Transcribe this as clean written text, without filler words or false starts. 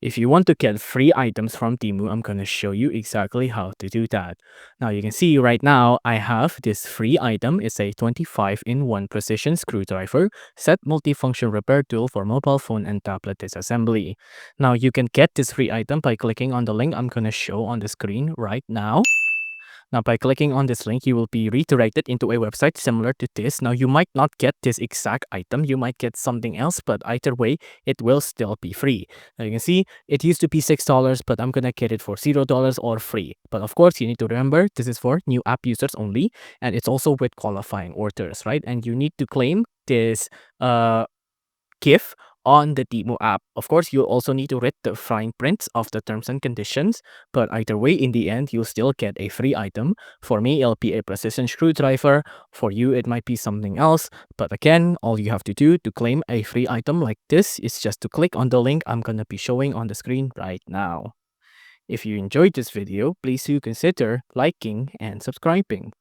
If you want to get free items from Temu, I'm going to show you exactly how to do that. Now you can see right now I have this free item. It's a 25-in-1 precision screwdriver set multifunction repair tool for mobile phone and tablet disassembly. Now you can get this free item by clicking on the link I'm going to show on the screen right now. Now, by clicking on this link, you will be redirected into a website similar to this. Now, you might not get this exact item. You might get something else, but either way, it will still be free. Now, you can see it used to be $6, but I'm going to get it for $0 or free. But of course, you need to remember this is for new app users only, and it's also with qualifying orders, right? And you need to claim this gift on the Temu app. Of course, you'll also need to read the fine print of the terms and conditions, but either way, in the end, you'll still get a free item. For me, it'll be a precision screwdriver. For you, it might be something else. But again, all you have to do to claim a free item like this is just to click on the link I'm gonna be showing on the screen right now. If you enjoyed this video, please do consider liking and subscribing.